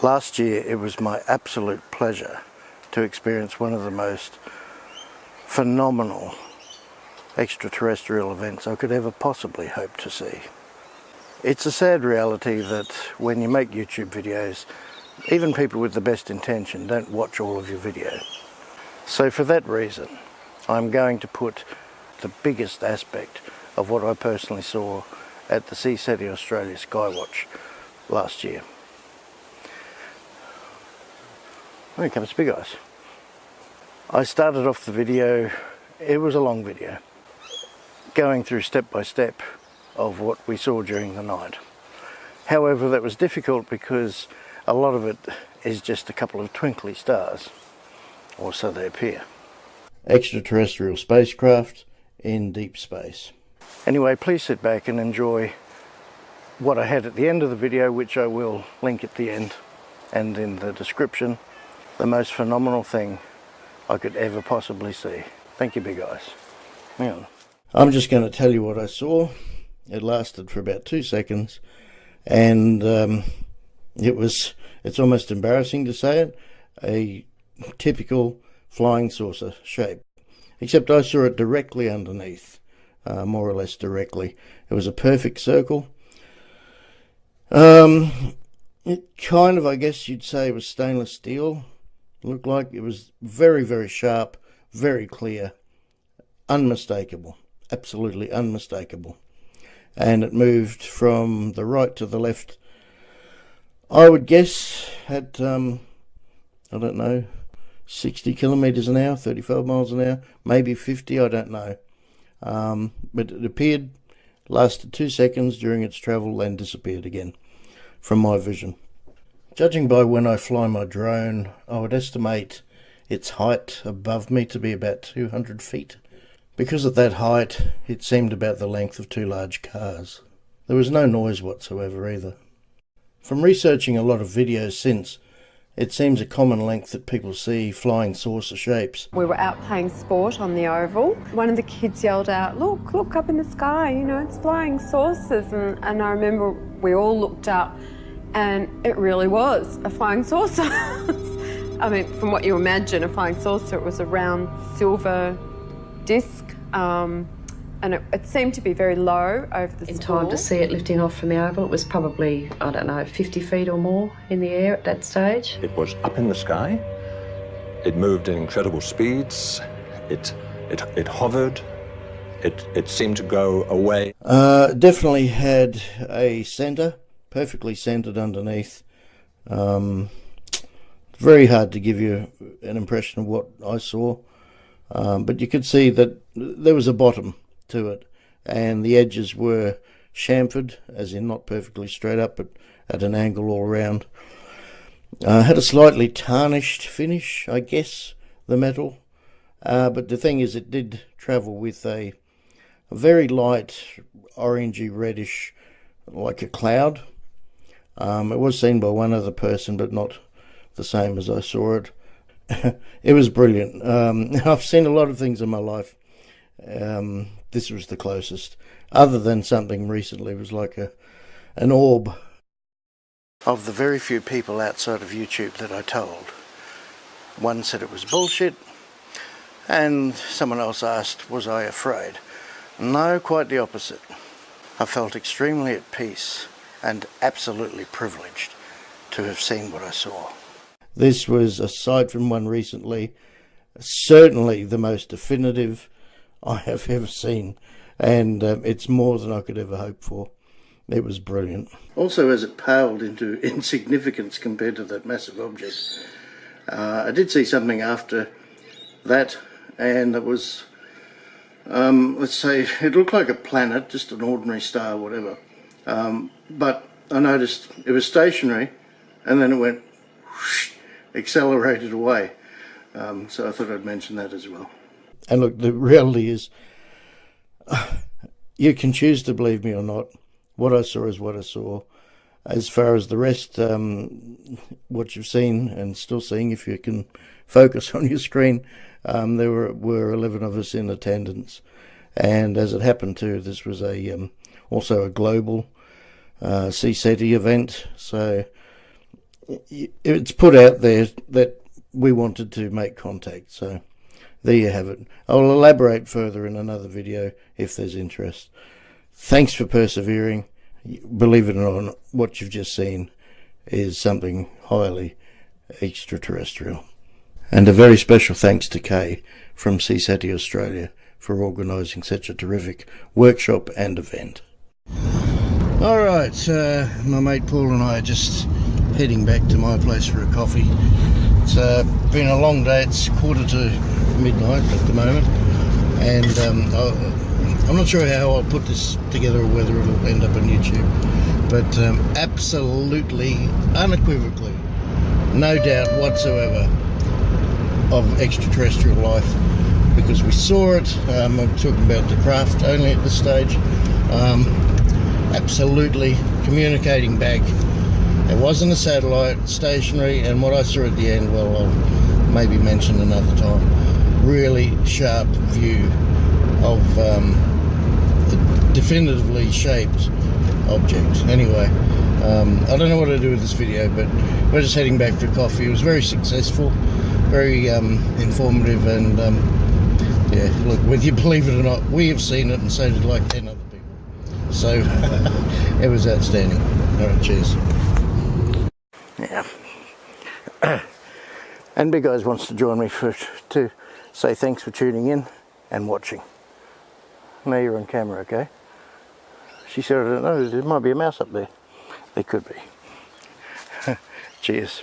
Last year it was my absolute pleasure to experience one of the most phenomenal extraterrestrial events I could ever possibly hope to see. It's a sad reality that when you make YouTube videos, even people with the best intention don't watch all of your videos. So for that reason, I'm going to put the biggest aspect of what I personally saw at the Cseti Australia Skywatch last year. Here comes Big Eyes. I started off the video, it was a long video, going through step by step of what we saw during the night. However, that was difficult because a lot of it is just a couple of twinkly stars, or so they appear. Extraterrestrial spacecraft in deep space. Anyway, please sit back and enjoy what I had at the end of the video, which I will link at the end and in the description. The most phenomenal thing I could ever possibly see. Thank you, Big Eyes. Hang on. I'm just going to tell you what I saw. It lasted for about 2 seconds, and it's almost embarrassing to say it, a typical flying saucer shape. Except I saw it directly underneath, more or less directly. It was a perfect circle. It kind of, I guess you'd say, was stainless steel. Looked like it was very, very sharp, very clear, unmistakable, absolutely unmistakable. And it moved from the right to the left, I would guess at, I don't know, 60 kilometres an hour, 35 miles an hour, maybe 50, I don't know. But it appeared, lasted 2 seconds during its travel, then disappeared again from my vision. Judging by when I fly my drone, I would estimate its height above me to be about 200 feet. Because of that height, it seemed about the length of 2 large cars. There was no noise whatsoever either. From researching a lot of videos since, it seems a common length that people see flying saucer shapes. We were out playing sport on the oval. One of the kids yelled out, look up in the sky, you know, it's flying saucers. And I remember we all looked up, and it really was a flying saucer. I mean, from what you imagine, a flying saucer, it was a round silver disc, and it seemed to be very low over the In time to see it lifting off from the oval, it was probably, I don't know, 50 feet or more in the air at that stage. It was up in the sky. It moved in incredible speeds. It hovered. It seemed to go away. Definitely had a centre, perfectly centred underneath. Very hard to give you an impression of what I saw, but you could see that there was a bottom to it, and the edges were chamfered, as in not perfectly straight up, but at an angle all around. Had a slightly tarnished finish, I guess, the metal, but the thing is, it did travel with a very light orangey reddish, like a cloud. It was seen by one other person, but not the same as I saw it. It was brilliant. I've seen a lot of things in my life. This was the closest, other than something recently. It was like an orb. Of the very few people outside of YouTube that I told, one said it was bullshit, and someone else asked, was I afraid? No, quite the opposite. I felt extremely at peace and absolutely privileged to have seen what I saw. This was, aside from one recently, certainly the most definitive I have ever seen, and it's more than I could ever hope for. It was brilliant. Also, as it paled into insignificance compared to that massive object, I did see something after that, and it was, let's say, it looked like a planet, just an ordinary star, whatever. But I noticed it was stationary, and then it went whoosh, accelerated away. So I thought I'd mention that as well. And look, the reality is, you can choose to believe me or not. What I saw is what I saw. As far as the rest, what you've seen and still seeing, if you can focus on your screen, there were 11 of us in attendance. And as it happened too, this was also a global SETI event. So it's put out there that we wanted to make contact. So there you have it. I'll elaborate further in another video if there's interest. Thanks for persevering. Believe it or not, what you've just seen is something highly extraterrestrial. And a very special thanks to Kay from SETI Australia for organising such a terrific workshop and event. Alright, my mate Paul and I are just heading back to my place for a coffee. It's been a long day. It's midnight at the moment, and I'm not sure how I'll put this together or whether it'll end up on YouTube, but absolutely, unequivocally, no doubt whatsoever of extraterrestrial life, because we saw it. I'm talking about the craft only at this stage. Absolutely communicating back. It wasn't a satellite, stationary, and what I saw at the end, well, I'll maybe mention another time. Really sharp view of the definitively shaped object. Anyway, I don't know what to do with this video, but we're just heading back for coffee. It was very successful, very informative, and yeah, look, whether you believe it or not, we have seen it, and so did like 10 other people. So it was outstanding. All right, cheers. Yeah. And Big Eyes wants to join me to say thanks for tuning in and watching. Now you're on camera, okay? She said, I don't know, there might be a mouse up there. There could be. Cheers.